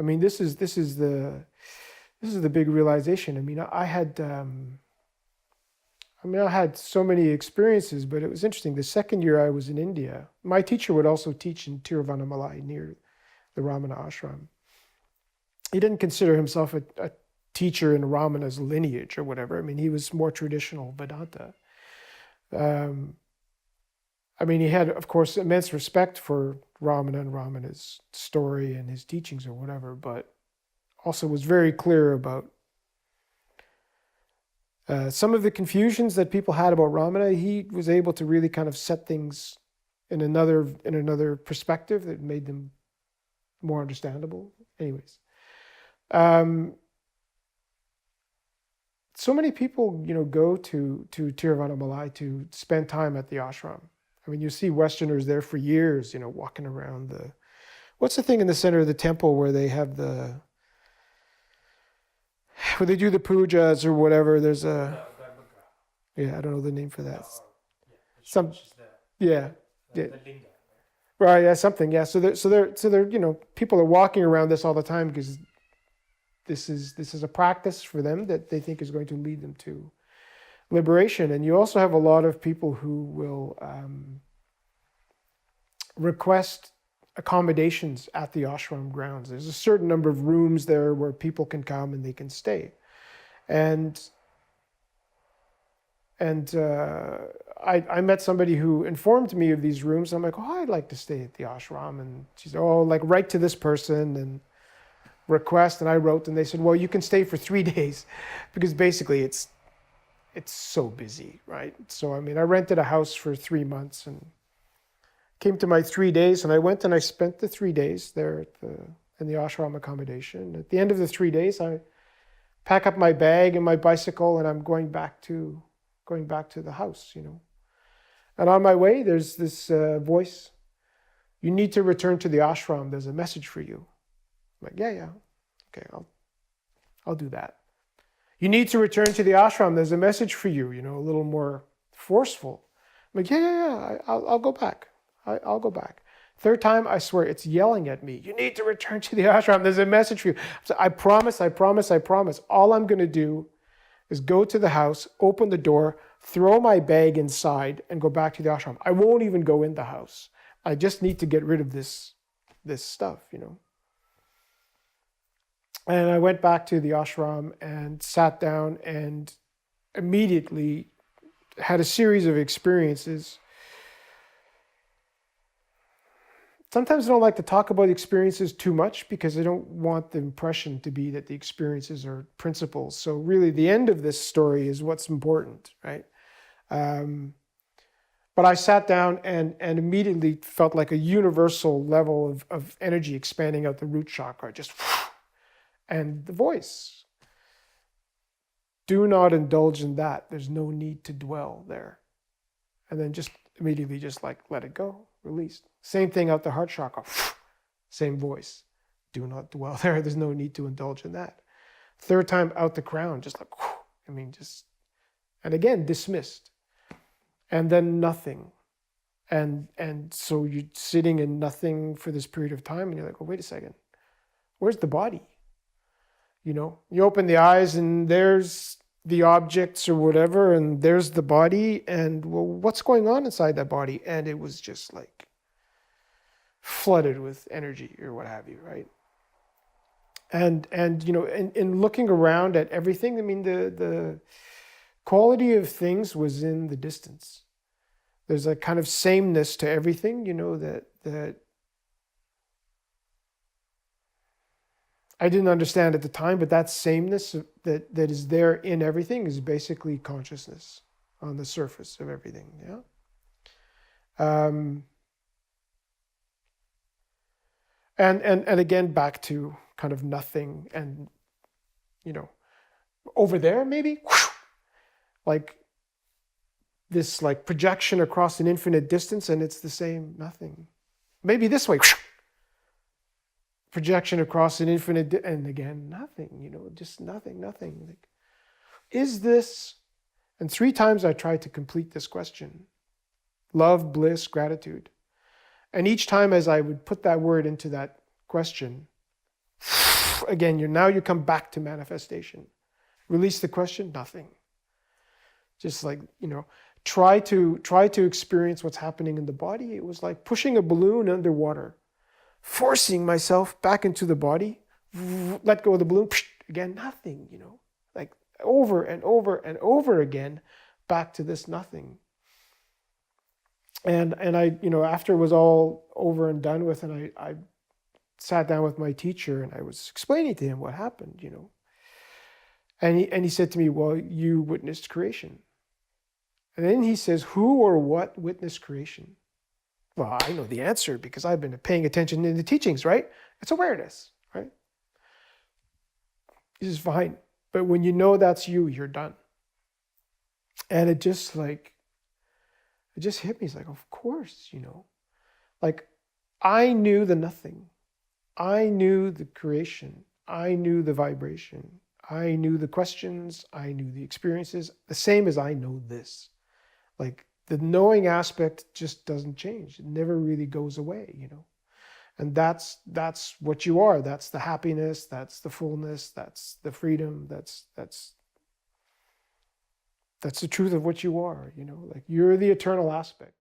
I mean, this is the big realization. I mean, I had so many experiences, but it was interesting. The second year I was in India, my teacher would also teach in Tiruvannamalai near the Ramana ashram. He didn't consider himself a teacher in Ramana's lineage or whatever. I mean, he was more traditional Vedanta. I mean, he had, of course, immense respect for Ramana and Ramana's story and his teachings or whatever, but also was very clear about some of the confusions that people had about Ramana. He was able to really kind of set things in another perspective that made them more understandable. Anyways, so many people, go to Tiruvannamalai to spend time at the ashram. I mean, you see Westerners there for years, walking around what's the thing in the center of the temple where they have where they do the pujas or whatever. There's I don't know the name for that. Yeah. Right, yeah, something, yeah. So they're people are walking around this all the time because this is a practice for them that they think is going to lead them to liberation. And you also have a lot of people who will request accommodations at the ashram grounds. There's a certain number of rooms there where people can come and they can stay. And I met somebody who informed me of these rooms. I'm like, I'd like to stay at the ashram. And she said, write to this person and request. And I wrote, and they said, well, you can stay for 3 days, because basically it's so busy, right? So, I mean, I rented a house for 3 months and came to my 3 days, and I went and I spent the 3 days there in the ashram accommodation. At the end of the 3 days, I pack up my bag and my bicycle, and I'm going back to the house, And on my way, there's this voice: you need to return to the ashram. There's a message for you. I'm like, yeah, okay, I'll do that. You need to return to the ashram. There's a message for you, a little more forceful. I'm like, yeah, I'll go back. I'll go back. Third time, I swear, it's yelling at me. You need to return to the ashram. There's a message for you. So I promise. All I'm going to do is go to the house, open the door, throw my bag inside, and go back to the ashram. I won't even go in the house. I just need to get rid of this stuff, And I went back to the ashram and sat down and immediately had a series of experiences. Sometimes I don't like to talk about experiences too much because I don't want the impression to be that the experiences are principles. So really the end of this story is what's important, right? But I sat down and immediately felt like a universal level of energy expanding out the root chakra, just, and the voice. Do not indulge in that. There's no need to dwell there. And then just immediately just like let it go, release. Same thing out the heart chakra, same voice. Do not dwell there. There's no need to indulge in that. Third time out the crown, just like, and again, dismissed. And then nothing. And so you're sitting in nothing for this period of time, and you're like, wait a second. Where's the body? You open the eyes and there's the objects or whatever, and there's the body, and well, what's going on inside that body? And it was just like flooded with energy or what have you, right? And in looking around at everything, I mean, the quality of things was in the distance. There's a kind of sameness to everything, that I didn't understand at the time, but that sameness that is there in everything is basically consciousness on the surface of everything, yeah? And again, back to kind of nothing and, over there maybe, like this like projection across an infinite distance, and it's the same nothing. Maybe this way, projection across an infinite, and again, nothing, just nothing. Like, is this, and 3 times I tried to complete this question, love, bliss, gratitude. And each time as I would put that word into that question, again, now you come back to manifestation. Release the question, nothing. Just like, try to experience what's happening in the body. It was like pushing a balloon underwater, forcing myself back into the body, let go of the balloon, again, nothing, like over and over and over again, back to this nothing. And I, after it was all over and done with, and I sat down with my teacher and I was explaining to him what happened, and he said to me, well, you witnessed creation. And then he says, who or what witnessed creation? Well, I know the answer because I've been paying attention in the teachings, right? It's awareness, right? This is fine. But when you know that's you, you're done. And it just hit me. It's like, of course, like I knew the nothing. I knew the creation. I knew the vibration. I knew the questions. I knew the experiences, the same as I know this. Like the knowing aspect just doesn't change. It never really goes away, And that's what you are. That's the happiness. That's the fullness. That's the freedom. That's the truth of what you are, like you're the eternal aspect.